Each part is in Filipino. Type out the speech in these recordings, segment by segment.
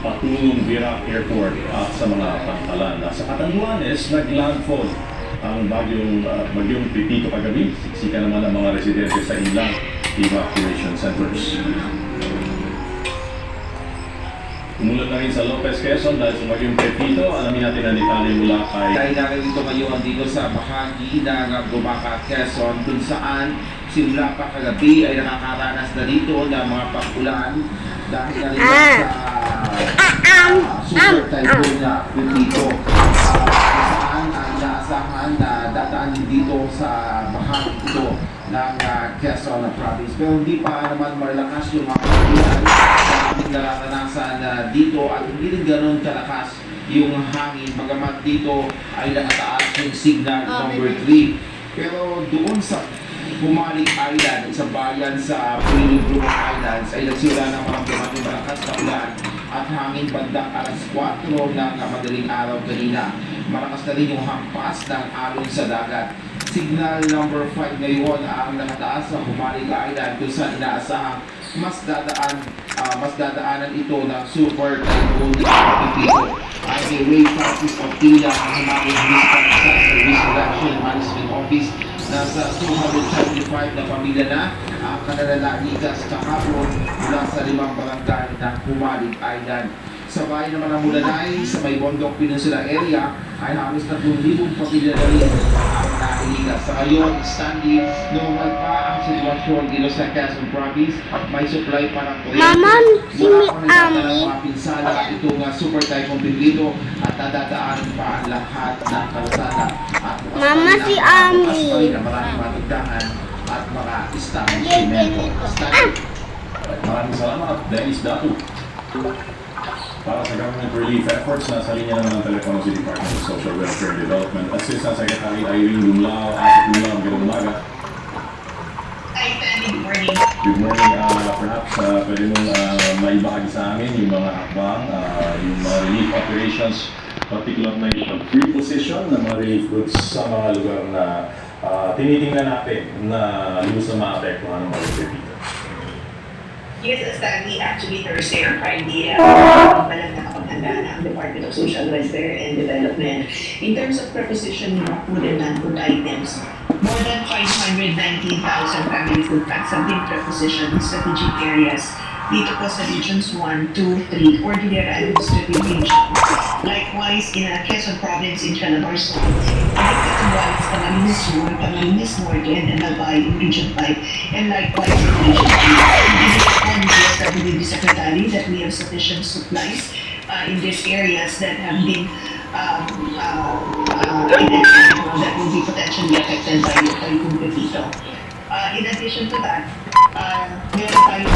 patungong Virac Airport at sa mga pantalan. Sa Catanduanes, nag-landfall ang bagyong Pepito kagabi. Siksikan naman ang mga residente sa ilang evacuation centers. Umulan na rin sa Lopez, Quezon dahil sa bagyong Pepito. Alamin natin ang detalye mula kay... Dahil namin dito ngayon dito sa bahagi ng Gumaca, Quezon, kung saan simula pa kagabi ay nakakaranas na dito ng mga pag-ulan dahil na rin sa super typhoon na Pepito. Kung saan ay inaasahan na dadaan din dito sa bahagi ito ng Quezon province. Pero hindi pa naman malakas yung mga pag-ulan na nararanasan dito at hindi rin ganoon kalakas yung hangin, bagamat dito ay nakataas yung signal number 3. Pero doon sa Humalik Island, sa bayan sa Pulido Islands ay nagsira ng mga malakas na ulan at hangin bandang alas 4 ng madaling araw kanina. Malakas na rin yung hampas ng alon sa dagat. Signal number 5 ngayon ang nakataas sa Humalik Island kung saan inaasahang mas dadaanan ito ng super typhoon Pepito. Ay may Ray Francis Ortila ang Humalik Municipal Service Reduction Management Office. Nasa 275 na pamilya na ang kanalalagigas kahapon mula sa 5 barangay ng Humalik Island. Sa bayan naman ng Mulanay, sa may Bondok Peninsula area, ay halos 3,000 pamilya na rin ang nailigas. Sa ngayon, Stanley, normal pa ang sitwasyon dito sa Quezon Province at may supply pa ng kuryente. Wala pa rin ng mga pinsala itong super typhoon Pepito at nadadaanan pa ang lahat ng kalsada. At Mama, si Ami. na maraming matagdahan at mga establishmento. Maraming salamat, Dennis Datu. Para sa government relief efforts, nasa linya naman ang telepono si Department of Social Welfare and Development Assistant Secretary Irene Lumlao. Magandang umaga. Good morning. Good morning. Perhaps pwede mong maibahagi sa amin yung mga hakbang, yung mga relief operations, particular na yung pre-position ng mga relief goods sa mga lugar na tinitingnan natin na lubos na maapektuhan ng mga Pepito. Yes, Stanley, actually Thursday or Friday, palang nakapaghanda na ang Department of Social Welfare and Development. In terms of preposition ng food and non-food items, more than 519,000 family food packs have been prepositioned in strategic areas dito po sa Regions 1, 2, 3, Ordinary Administrative Region. Likewise, in Quezon Province in Calabarzon, Catanduanes, Camarines Sur, Camarines Norte, and Albay in Region 5, and likewise in Region 3. On the SWD Secretary that we have sufficient supplies in these areas that have been identified that will be potentially affected by Typhoon Pepito. In addition to that, meron tayo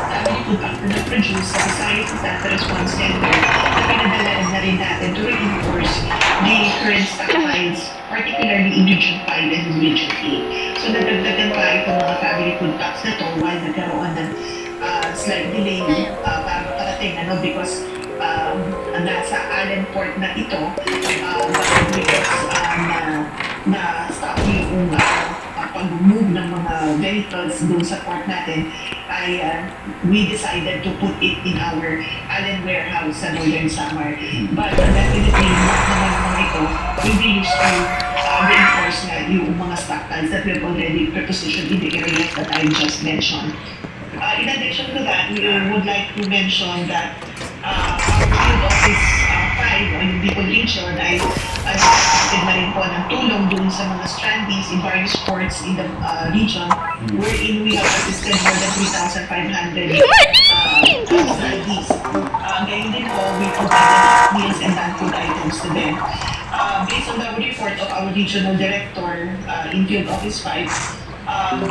family food pack na produce sa Visayas Disaster Response Center na pinadala na rin natin to reinforce the current stockpiles, particularly in Region 5 and Region 8. So nadagdagan pa itong mga family food packs na to while nagkaroon ng slight delay para makarating because nasa Allen Port na ito because na-stop yung pag-move ng mga vehicles doon sa port natin ay we decided to put it in our Allen warehouse sa Northern Samar. But definitely, naman mga ito, we will use to reinforce na yung mga stockpiles that we have already prepositioned in the areas that I just mentioned. In addition to that, we would like to mention that our field office 5 o yung Bicol Region ay nagkakapit na rin po ng tulong dun sa mga strandees in various ports in the region wherein we have assisted more than 3,500 strandees. Ngayon din po, we provided meals and non-food items to them. Based on the report of our regional director in Field Office 5, we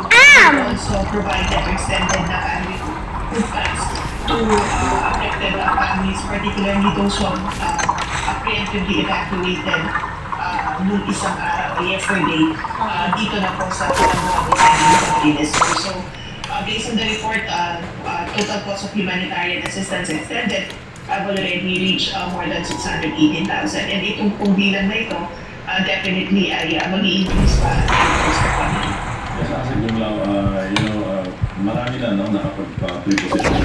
also provided extended na family food packs to affected families, particularly those who have preemptively evacuated noong isang araw yesterday dito na po sa Camarines. So, based on the report, total cost of humanitarian assistance extended have already reached more than 618,000. And itong pong bilang na ito, definitely ay mag-i-increase pa. Yes, as in lang, marami na nakapag-pre-position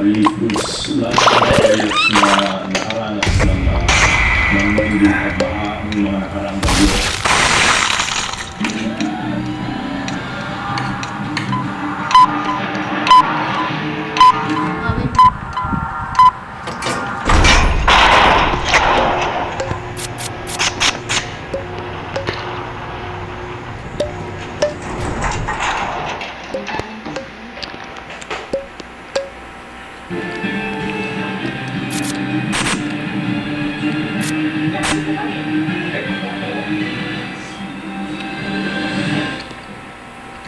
relief goods lalo sa mga areas na nakaranas ng matinding pagbaha ng mga nakaraang bagyo.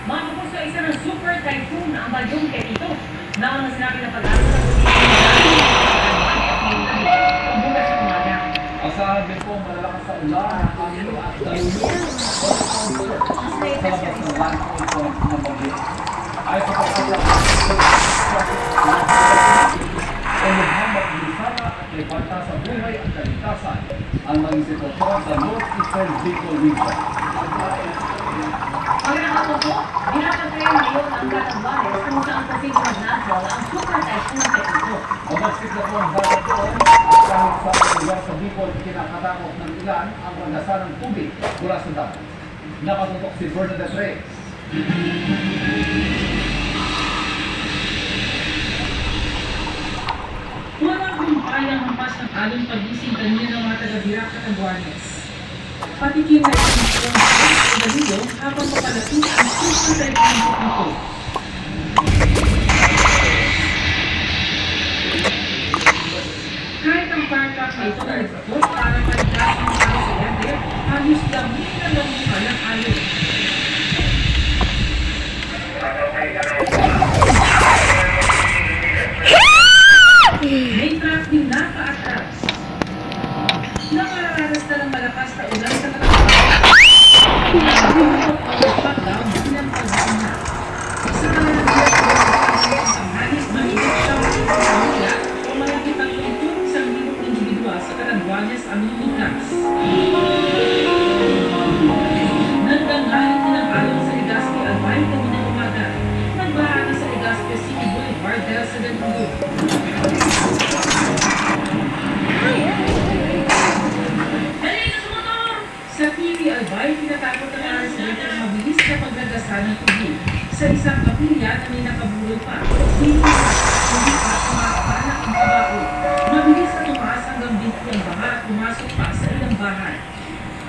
Matapos sa isa ng super typhoon ang bagyong Pepito. Nauna sinabi na pag-asa sa bukas ng umaga. Asahan din po malalakas sa ulan, hangin at dahil sa labas ng landfall point ng bagyo. Ay sa pagkakalakas ay maghambat din sana at may banta sa buhay at kaligtasan ang maging sitwasyon sa Northeastern Bicol Region. Ang nakatuto, dinapagkayan ngayon ang Catanduanes kung saan posibleng landfall ang super typhoon ng Pepito. Mabagsik na po ang dagat doon at kahit sa lugar sa Bicol kinakatakot ng ilan ang pagdasa ng tubig mula sa dagat. Nakatutok si Bernadette Reyes. Walang humpayang hampas ng along pagising kanina ng mga taga-Birac Catanduanes. Patikim na ito ng Dalilo habang papalapit ang super typhoon Pepito. Kahit ang fire truck na ito ay nagpapot para maligas ang mga residente, halos lamig na lamuhan ng alon. May truck din nakaatras. Nakaranas na ng malakas na ulan sa Catanduanes. Pinagbutot ang nagpagdaw bilang pagsina. Sa kalalagyan ang halos mahigit siyang pamilya o malapit ang 1,000 individual sa Catanduanes ang lumikas. Nagdanggaling din ang alon sa Legazpi Albay kami ng umaga. Nagbahagi sa Legazpi City Boulevard dahil sa Gantulo. Sa TV Albay, pinatakot ang mga residente ng mabilis na pagdagasa ng tubig. Sa isang kapilya na may nakabuloy pa, hindi pa kumakapala ang kabao. Mabilis na tumaas hanggang binti ang baha at pumasok pa sa ilang bahay.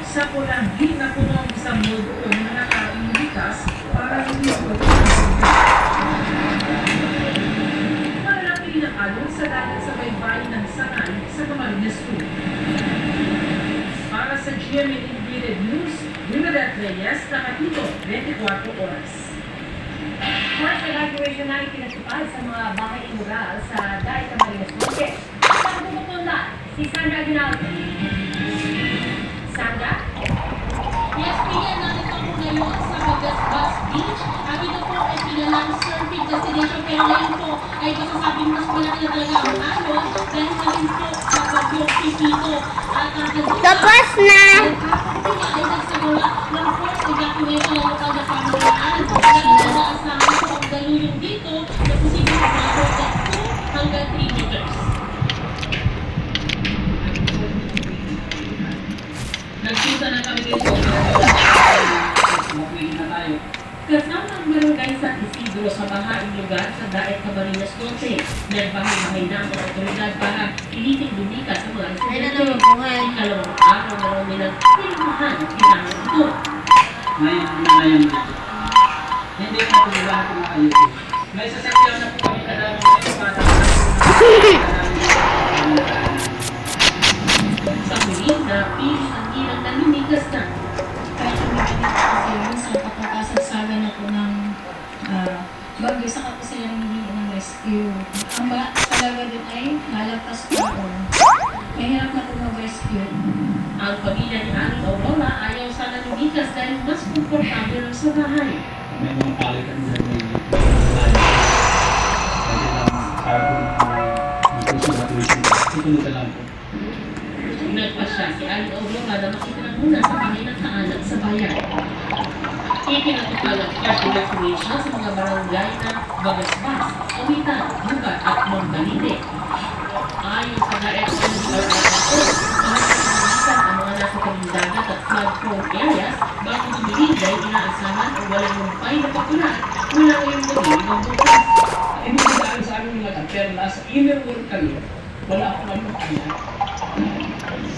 Sa Pulangi, napuno ang isang mall doon na nakainulikas para lumipot ang tubig. Malalaki rin ang alon sa dagat sa baybayin ng Sanay sa Camarines Sur. Para sa GMA Integrated News, Bernadette Reyes, nakatito, 24 oras. First evacuation na ipinatupad sa mga bahay imural sa Dai Camarines Norte. Ang bumutunla, si Sandra Aguinaldo. Sandra? Yes, Pia, nakita ko ngayon sa Magasbas Beach. At ito po ay pinalang surfing destination. Pero ngayon po ay masasabing mas malaki na talaga ang alon dahil na rin po sa bagyong Pepito. At Tapos na! ay nagsagawa ng forced evacuation ng lokal na pamahalaan. Dahil inaasahan po ang daluyong dito na posibleng umabot ng 2 hanggang 3 meters. Nagpunta na kami dito. Mapili na tayo. Kasama ang barangay San Isidro sa bahaing lugar sa Daet Camarines Norte. Nagbahay-bahay na ang mga otoridad para iliting lumika sa mga residente. Ikalawang araw na raw nilang tinuluhan ang kailangan ito. Ngayon dito. Hindi ko matulahan kung maayos eh. May sasakyan na po kami kadami ngayon para Sa huli na pilis ang ilang naninigas na. Kahit umigalit kasi yun sa pagkakasasala na po ng bagyo sa kapusayan hindi ng rescue. Ang ba talaga din ay malakas pa o mahirap na po mag-rescue. Ang pamilya ni Ani Aurora ayaw sana lumikas dahil mas komportable lang sa bahay. may mga palitan dyan may pwede lang cargo na inclusive evacuation. Tutuloy ka lang po. Nagpasya si Ali Aurora na makitira muna sa bahay ng kaanak sa bayan. Ikinatupal ang first evacuation sa mga barangay na Bagasbas, Umitan, Bugat at Monda. Simula ngayong gabi, magbukas. Hindi daan sa aming mga pero nasa inner wall kami, wala akong ano.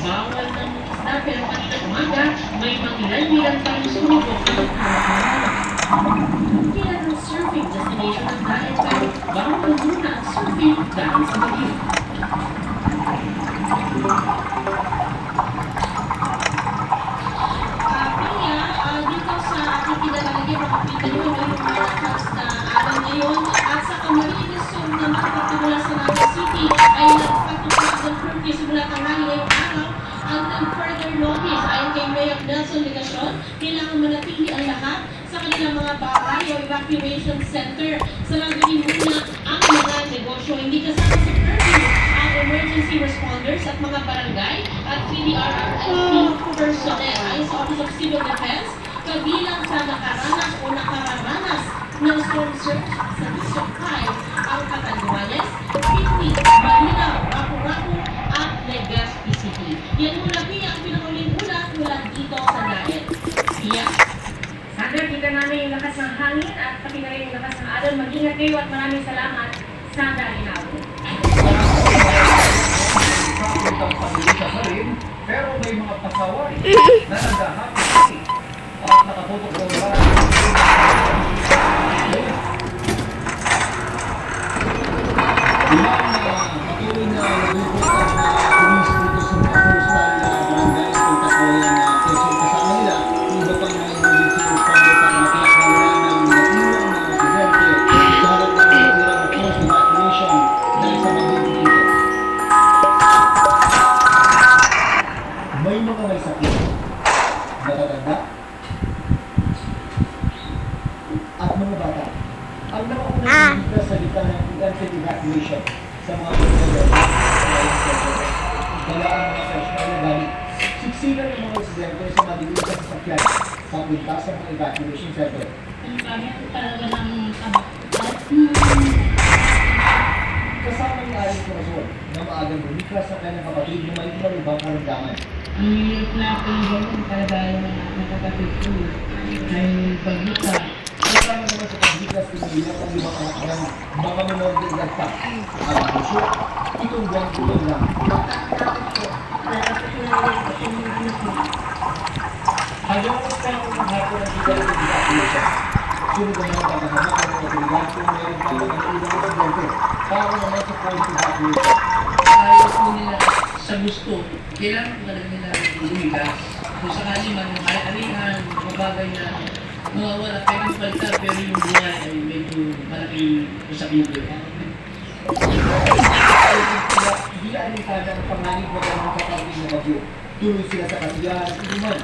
Bawal ng isda pero pati umaga, may mangilan-ilan tayong sumubok ng halahala. Kaya ng surfing destination ng Daet pero bawal muna ang surfing dahil sa bagyo. Dito sa ating pinalalagay, makapita nyo yung malakas na araw ngayon. At sa Camarines Sur naman, pagkamula sa Naga City, ay nagpatupad ng curfew simula tanghali ngayong araw. Until further notice, ayon kay Mayor Nelson Ligacion, kailangan manatili ang lahat sa kanilang mga bahay o evacuation center. Sarangin muna ang mga negosyo. Hindi kasama sa curfew ang emergency responders at mga barangay at PDRRMP personnel. Ayon sa Office of Civil Defense, kabilang sa nakaranas o nakararanas ng storm surge sa District 5 ang Catanduanes, Pitney, Malinaw, Rapu-Rapu at Legazpi City. Yan muna Pia ang pinanguling ulat mula dito sa Daet. Pia. Sandra, kita namin yung lakas ng hangin at pati na rin yung lakas ng alon. Mag-ingat kayo at maraming salamat sa Dalinabo. Traffic ang pagdilita sa rin, pero may mga pasaway na naghahapi at nakatutok ng lahat. Ilang patuloy na naglulot ang police dito sa mga coastal barangay sa Pagkakoyan na Quezon. Kasama nila, iba pang mga emergency responder para makakawala ng natiwang mga residente sa harap ng natirang forced evacuation dahil sa bagyo dito. May mga may sakit, matatanda, at mga bata. Ang nakaunang ligtas sa gitna ng preemptive evacuation sa mga pagkakas dala ang mga personal na gamit. Siksikan ng mga residente sa madilim sa sasakyan papunta sa mga evacuation center. Ang gamit talaga ng tabak. Kasama ni Aling Corazon na maagang bumikas sa kanyang kapatid na may malubang karamdaman. Ang hirap na ako yung ganun talaga yung nakakapit ko. Ay pagbuka. Kasama naman sa pagbikas pinilihan ang limang anak ng mga menor de edad pa. Ang puso, itong buwang tulong lang. Hanggang mas kaya kung maghapon ang kita ng evacuation. Sunod naman ang pagkahamak ng mga otoridad kung mayroon pa ng ilang residente para naman sa forced evacuation. Ayaw po nila sa gusto. Kailangan po talaga nila lumigas. Kung sakali man, alihan, mabagay na mawawala pwedeng palta pero yung buhay ay medyo malaking usapin ko. Hindi alikada ang panganib na ganang kapatid na bagyo. Tuloy sila sa kasiyahan inuman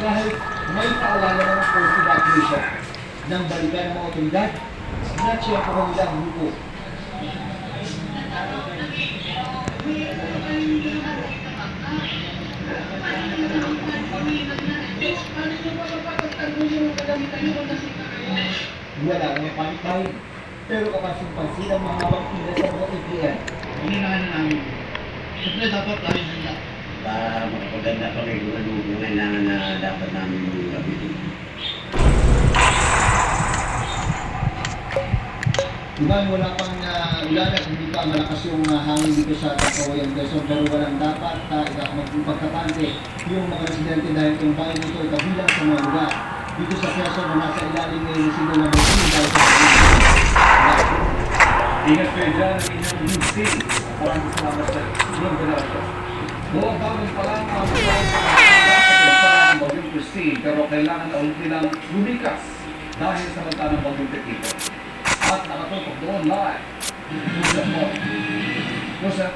kahit may paalala ng forced evacuation. Nang balikan ng mga otoridad, na-check ko nilang grupo. Wala nang panik-panik, pero kapansin-pansin ang mga pagpila sa mga ATM. Hindi na namin. Siyempre dapat tayo handa. Para makapaganda kami kung ano yung kailangan na dapat namin gawin. Iban, wala pang ulan at hindi pa malakas yung hangin dito sa Pagkakoyan Quezon, pero walang dapat magpagkapante yung mga residente dahil kung bayan nito ay kabilang sa mga lugar dito sa Quezon na nasa ilalim ng resido ng mga dahil sa Ingat kayo dyan ang inyong good stay. Maraming salamat sa inyong generasyon. buong taon pa lang ang mga ng Bagyong Christine, pero kailangan na ulit nilang lumikas dahil sa banta ng Bagyong Pepito. At nakatutok doon live. Joseph Mo. Joseph.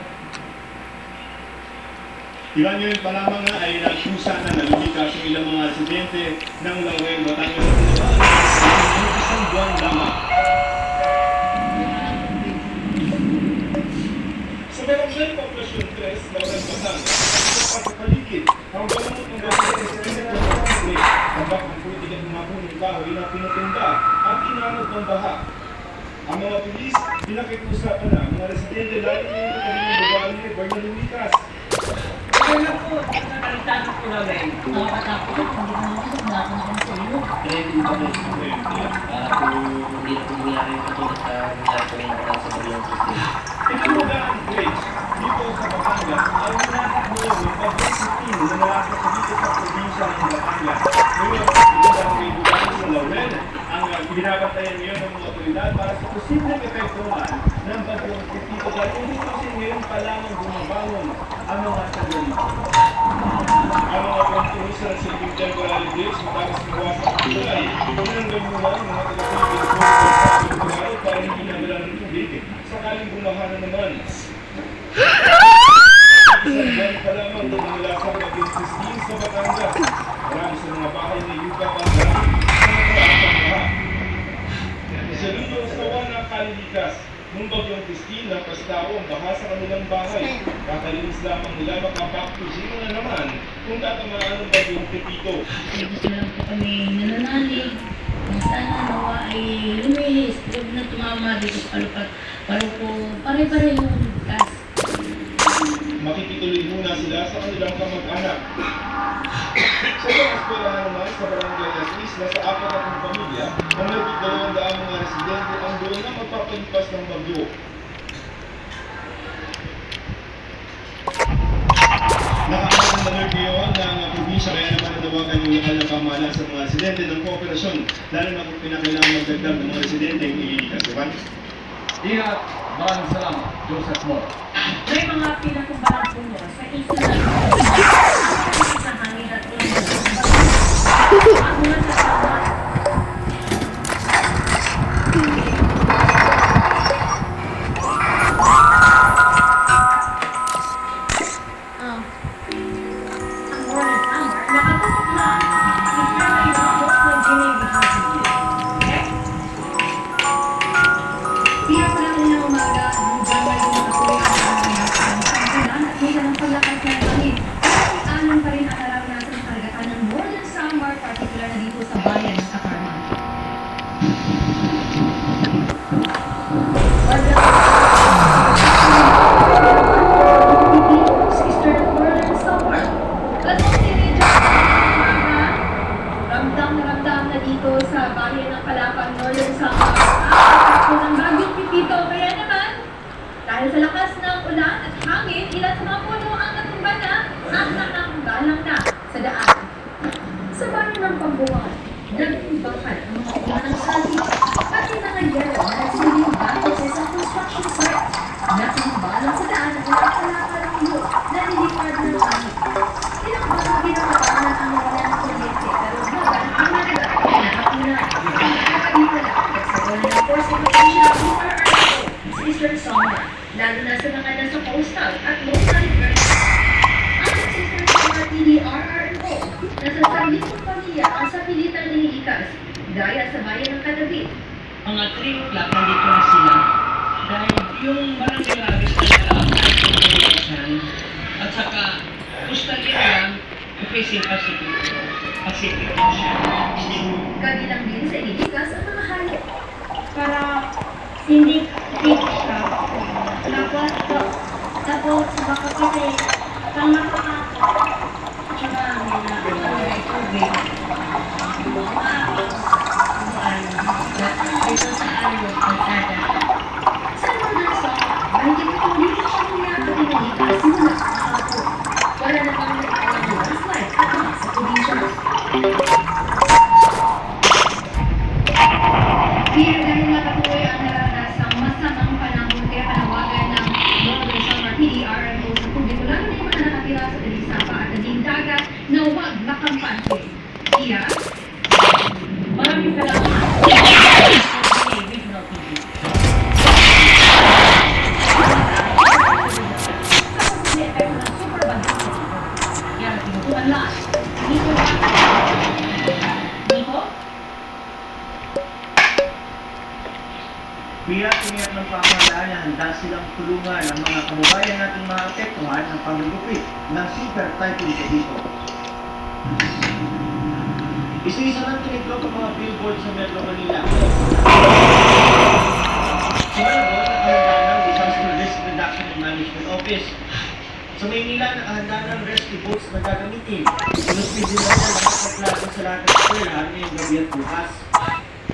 Ilan yun pa lamang nga ay nagkusa na nalumikas yung ilang mga residente ng Laweng Batangas at Tinabaan ng isang buwan lamang. Sa Barangay Poblacion 3, Laweng Batangas, sa pagpapaligid, ang galamot ng residente sa Tinabaan habak ng politik at mga punong kahoy na pinatunda at inanod ng baha. Ang mga pulis, pinakipusapan na mga residente lalo na yung kanilang babae ni Bernal Lumikas. Ano po, nakakalitan po namin. Nakakatakot ako, hindi ko naman natin ako sa iyo. Ready pa rin. Para po hindi na po nangyari yung katulad sa nangyari ko yung sa Bagyo Christine. Ikamulang Grace, dito sa Batangas, ang hinatakbo ng pag-isipin na nalasa sa dito sa probinsya ng Batangas. Ngayon, ito ang kaibukan sa Laurel, ang binabantayan ngayon ng mga otoridad para sa posibleng epektuhan ng bagyong Tito dahil hindi kasi ngayon pa lamang bumabangon ang mga sagalito. Ang mga pagtuhusan sa ibig temporary days matapos mawasak ang tulay, pinanggamuhan ng mga taga-Philippines para hindi nagalan ng tubig sakaling bumaha na naman. Isang buwan pa lamang na nalalasang bagyong Christine sa Batangas. Marami sa mga bahay na yuga pa sa nakaraasang baha. Sa Lulo, sawa na kalilikas nung bagyong Christine na pastao ang baha sa kanilang bahay. Kakalinis lamang nila makaback to zero na naman kung tatamaan ng bagyong Pepito. Gusto lang po kami nananalig. Kung sana nawa ay lumilis. Huwag na tumama dito sa kalupat. Para po pare-pare yung gas. Makikituloy muna sila sa kanilang kamag-anak. Sa mga eskwelahan naman sa Barangay Las Islas sa 4 pamilya, ang naging 200 mga residente ang doon na magpapalipas ng bagyo. Nakakaroon ng alert ngayon ng probinsya kaya naman natawagan yung lokal na pamahalaan sa mga residente ng kooperasyon, lalo na kung pinakailangan magdagdag ng mga residente yung ililikas. Diba? Ingat, maraming salamat, Joseph Moore. May mga pinakumbalang puno sa isla sa hangin at ulan. Ang mga kasama ang Warren Summer nakatutok na si Fairway Ramos ng Ginebra Hospital. Tiyak na ng umaga, hanggang ngayon nakatuloy ang pagkakas ng pagkulan at may dalang paglakas ng langit. Alam pa rin ang naranasan ng karagatan ng Northern Samar, particular na dito sa bayan ng Kaparman. Sa Eastern Northern Samar. Lasong tinidya ramdam na ramdam na dito sa bayan ng Kalapan, Northern Samar. Ng bagyong Pipito, kaya naman, dahil sa lakas ng ulan at hangin, ilan sa mga puno ang natumba na at nakanggalang na sa daan. Sa bayan ng Pambuan, naging bakal ang mga ulan ng salty, pati mga yero na nagsiling bakit sa isang construction site. Nakangbalang sa daan ang ilang kalakal ilo na nilipad ng hangin. Ilang mga ginagawa ang nawala ng kuryente, pero bagal ang nagdala na nakapuna. Nakapalito lang sa wala ng force evacuation ng RRO sa Eastern Samar, lalo na sa mga nasa coastal at local rivers. Ang Eastern Samar PDRRO, nasa sarili pamilya ang sa pilitang nililikas, gaya sa bayan ng Cadavid. Mga 3 o'clock nandito na sila. Dahil yung barangay Labis na nilakasan at saka coastal area facing Pacific Ocean. Kabilang din sa ilikas ang mga hayop. para hindi safe siya. Tapos baka kasi pang makakako. Tsaka may tubig. Dito sa kalsada. Sa Northern Samar, mahigit itong dito siya niya at inalikas simula kahapon. Wala na bang nagkakalang landslide at sa probinsya. Kaya dahil nakatuloy ang naranasang masamang panahon kaya panawagan ng Northern Samar PDRMO sa publiko lalo na yung mga nakatira sa Talisapa at naging dagat na huwag makampante. Kaya, Maraming salamat. Regional TV. Tapos may epekto ng super bagyo sa dito. Yan, tinutuan lang. Dito lang. Dito? Piyak-piyak ng pamahalaan na handa silang tulungan ang mga kababayan nating maapektuhan ng pagugupit ng Super Typhoon Pepito. Isa-isa lang tiniklop ang mga billboard sa Metro Manila. Sumagot ang kahanda ng Disaster Risk Reduction and Management Office. Sa Maynila, nakahanda ng rescue boats na gagamitin. Sinuspindi na lahat ng klase sa lahat ng eskwela ngayong gabi at bukas.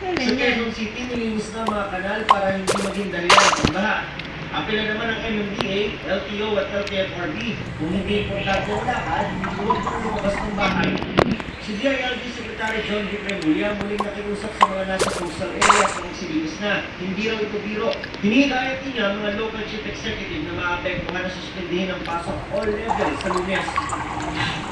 Sa Quezon City, nilinis na mga kanal para hindi maging dahilan ng pagbaha. Apela naman ng MMDA, LTO at LTFRB. Kung hindi importante ang lakad, huwag kang lumabas ng bahay. Si DILG Secretary John D. Remulla muling nakiusap sa mga nasa coastal areas ng silinis na. Hindi raw ito biro. Hinihikayat niya mga local chief executive na maapektuhan na suspindihin ang pasok all levels sa Lunes.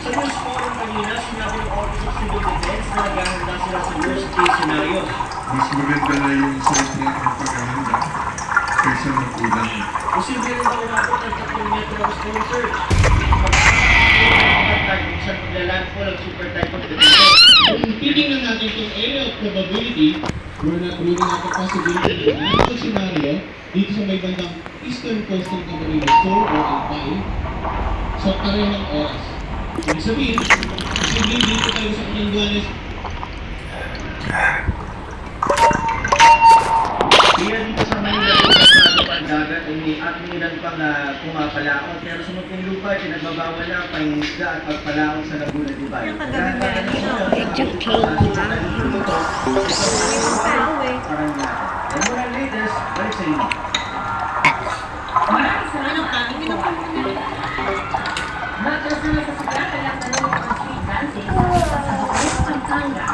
Sa news forum kanina, sinabi ng Office of Civil Defense na naghahanda sila sa worst case scenarios. Mas maganda na yung size na ang paghahanda kaysa makulang. Posible rin daw umabot ng 3 metro ng storm surge. Minsan maglalandfall ang super typhoon dito. Kung titingnan natin itong area of probability, we're not ruling out the possibility ng actual scenario dito sa may bandang eastern coast ng Camarines Sur o Albay sa parehong oras. Ibig sabihin, dito tayo sa Catanduanes. Kaya dito sa Manila, sa ang dagat ay may ilan pang pumapalaot. Pero sa munting lupa, pinagbabawal na ang pangingisda at pagpalaot sa Laguna de Bay. Parang na. And more on latest, balik sa inyo. Maraming salamat. Makasama sa sakatan lang tanong ng street dancing sa Bukares, Pampanga.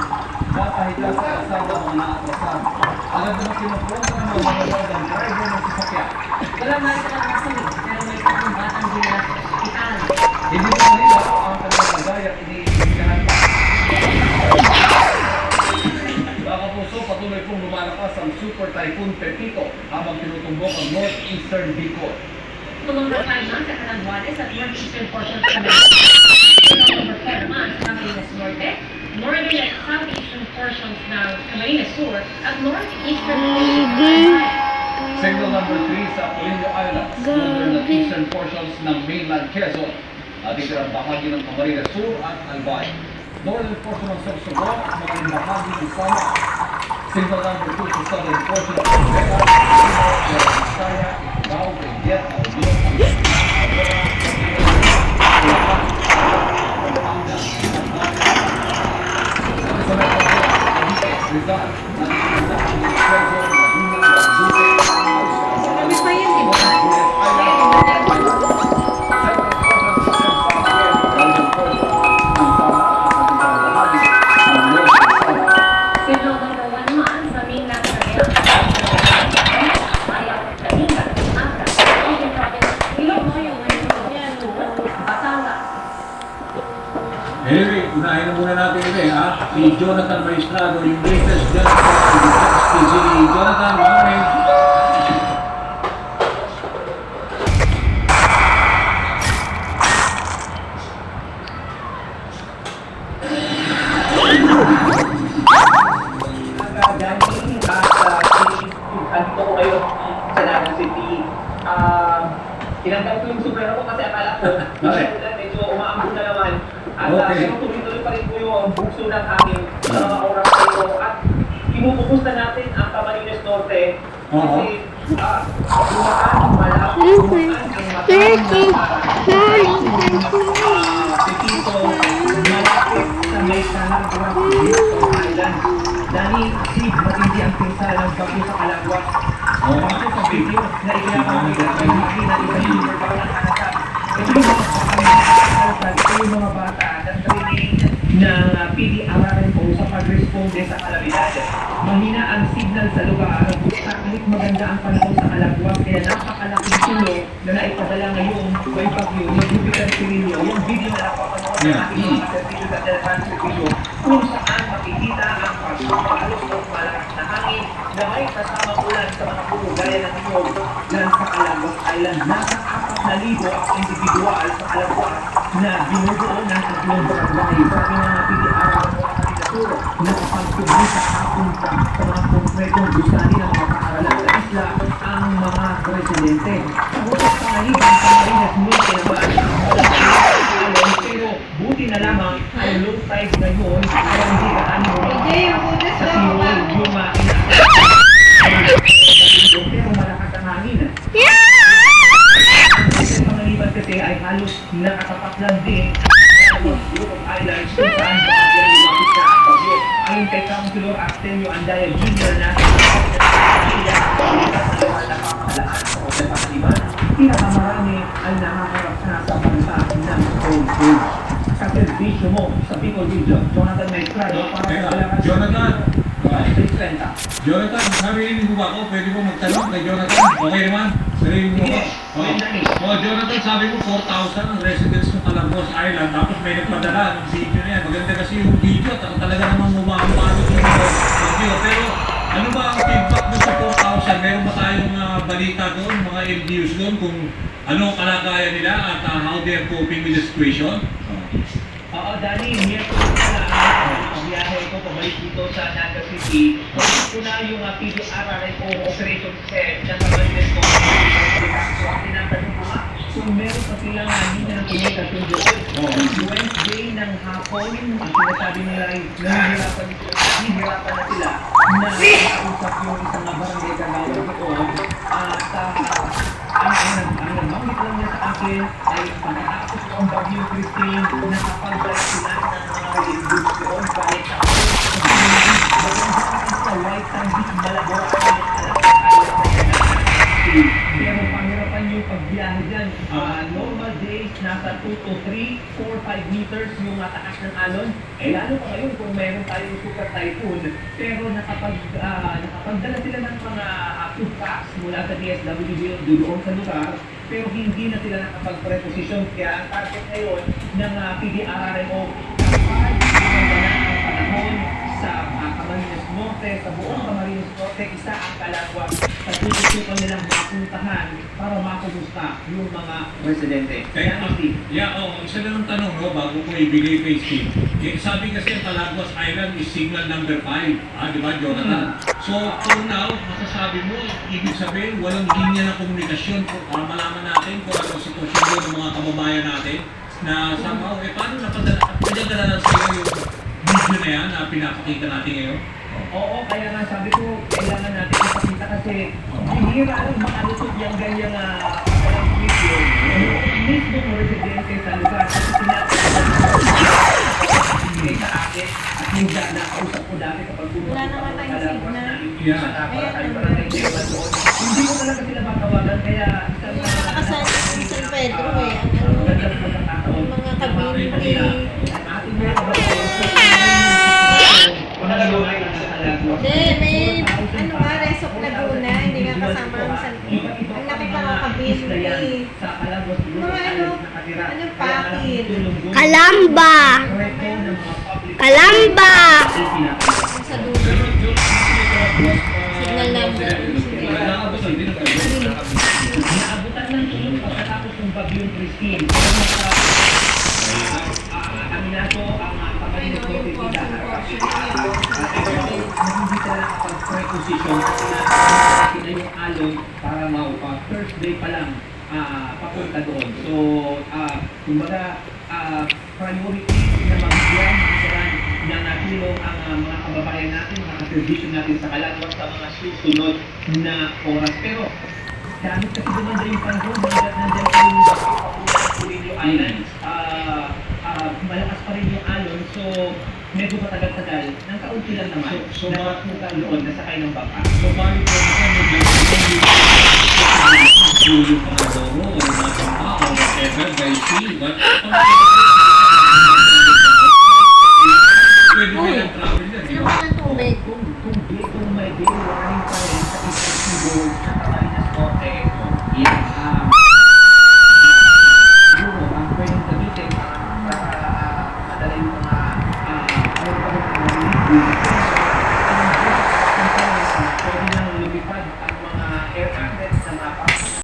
Kapahita sa kasama mga naatrasan. Alam naman kinukwento ng mga manonood ang driver ng sasakyan. Wala man sa kasalit, pero may tatlong batang dinala sa ospital. Hindi mo rin ako ang kanilang nagaya iniimbitahan pa. Mga kapuso, patuloy pong lumalakas ang Super Typhoon Pepito habang tinutumbok ang northeastern Bicol. Number 5 na sa Catanduanes at northeastern portion sa Camarines. Number 4 naman sa Camarines Norte, northern at southeastern portions ng Camarines Sur at northeastern portions ng Albay. Signal number 3 sa Polillo Islands, northern at eastern portions ng mainland Quezon. At itirang bahagi ng Camarines Sur at Albay. Northern portion ng Sorsogon at mga bahagi ng Sama. Signal number 2 sa southern portion ng Rivera, Visaya, Bao, Benguet, Albion, Aurora, Bulacan, Pampanga, sa Metro Manila, Rizal, Quezon, Laguna, Mazute, Sabi pa yun, di ba? Signal number 1 naman sa mainland Cagayan. Bayan, Kalinga, Angra, Quezon Province, Iloilo, Batangas. Anyway, unahin na muna natin ito ha. Si Jonathan Maestrado, yung latest dyan sa SPG. Jonathan, morning. Dani at ko ngayon sa Naga City. Tinanggal ko yung sombrero ko kasi akala ko medyo umaambon na naman. At pero tuloy-tuloy pa rin po yung bukso ng hangin sa mga oras na ito. At kinupupus na natin ang Camarines Norte kasi bumakan, malapit, bumakan ang matang Pepito, malapit sa may sanang Island. Dahil Sid, matindi ang pinsa ng bagyo sa Kalagwa. Bakit sa video na ikinapamig at may hagi na isang silver bang nakanasap. Ito yung mga pagkakalagay, ito yung mga bata na training ng PDRRN po sa pag-responde sa kalamidad. Mahina ang signal sa lugar kahit maganda ang panahon sa Kalagwa kaya napakalaking tulong na naipadala ngayon may bagyo yung Jupiter Cirillo. Yung video na napapanood ng ating mga servicio sa teletransfer video kung saan makikita ang pagpapalos ng malakas na hangin na may kasamang ulan sa mga puno gaya ng inyong dyan sa Calagos Island. Nasa 4,000 ang individual sa Calagos na binubuo ng 3 barangay. Sabi ng PDR ang mga kandidatura na kapagtuloy sa hapon sa mga konkretong gusani ng mga paaralan sa isla ang mga residente. Sa bukas pangaliban sa Marinas Norte naman pero buti na lamang ang low tide ngayon ay hindi gaano sa sinuwal yung mga pero malakas ang hangin. Sa pangaliban kasi Norte ay halos nakatapat lang din sa group of islands kung saan bahagi ang lumapit na ang bagyo. Ayon kay Councilor Artemio Andaya Jr. na pinakamarami ay nakakarap na sa bansa ng cold surge. Sa servisyo mo sa Bicol Region, Jonathan Maestrado, para sa kailangan Jonathan. Jonathan, narinig mo ba ako? Pwede mo magtanong kay Jonathan? Okay naman? Narinig mo ba? Jonathan, sabi mo 4,000 ang residents ng Calagos Island, tapos may nagpadala ng video na yan. Maganda kasi yung video at talaga namang umamamit yung video. Pero ano ba ang feedback doon sa 4,000? Meron ba tayong balita doon, mga LGUs doon, kung ano ang kalagayan nila at how they are coping with the situation? Oo, Danny, miyerkules pala ang biyahe ko pabalik dito sa Naga City. Pagkat ko na yung PDRRMO operations set ng Camarines ko. So, ang tinatanong ko nga, kung meron pa silang hindi na communication doon. Wednesday ng hapon, ang sinasabi nila ay nahihirapan na sila na nakausap yung isang barangay kagawad doon. At ang nagmamit lang niya sa akin ay pagkatapos ko ang Bagyo Christine, nakapag-drive sila ng mga relief goods doon kahit sa White Sandwich, Malabora, pero pangirapan yung pagbiyahe dyan. Normal days, nasa 2 to 3, 4, 5 meters yung taas ng alon. Lalo pa ngayon kung meron tayong super typhoon. Pero nakapagdala sila ng mga food packs mula sa DSWD doon sa lugar. Pero hindi na sila nakapag-preposition. Kaya ang target ngayon ng PDRRMO kapag ang panahon sa Camarines Norte, sa buong Camarines Norte, isa ang kalagwag sa tututukan nilang mapuntahan para makumusta yung mga residente. Isa lang ang tanong, no, bago ko ibigay kay Steve. Sabi kasi ang Calagos Island is signal number 5. Di ba, Jonathan? So, for now, masasabi mo, ibig sabihin, walang linya ng komunikasyon para malaman natin kung ano ang sitwasyon doon ng mga kababayan natin na somehow, paano napadala sila yung video na yan na pinapakita natin ngayon? Oo, kaya nga sabi ko, kailangan natin ipakita kasi bihira lang makalusot yung ganyang video. Mismo mo residente sa lugar kasi sinasabi sa akin at yung nakausap ko dati kapag pumunta ko sa Calagwas na para kayo barangay Dewan doon. Hindi ko talaga sila matawagan kaya isang San Pedro eh. magandang pagkakataon. Mga kabinti. Ating mga kababayan May Resok Laguna, hindi nga kasama ang San Pedro. Ang laki pa ng kabinti. Mga anong pakit? Kalamba! Kalamba! Sa dulo. Signal number. Naabutan ng tulong pagkatapos ng Bagyong Christine. Aminado ang Camarines Norte hindi sila nakapag-preposition kasi na yung alon para Thursday pa lang papunta doon. So, kumbaga, priority na mabigyan ng tulong ang mga kababayan natin, mga kaservisyo natin sa Calagwas sa mga susunod na oras. Pero, dahil kasi dumanda yung panahon, nandiyan pa yung Purillo Islands, malakas pa rin yung alon, so medyo matagal-tagal, ng kaunti lang naman, so nakapunta doon, nasakay ng baka. So, bali po naman, yung mga doro, o yung mga tama, o whatever, by sea, but pwede ba yung travel yan, di ba? Kung may day warning pa rin sa isang seaboard sa Camarines Norte, yan, siguro, ang pwedeng gamitin para madala yung mga relief goods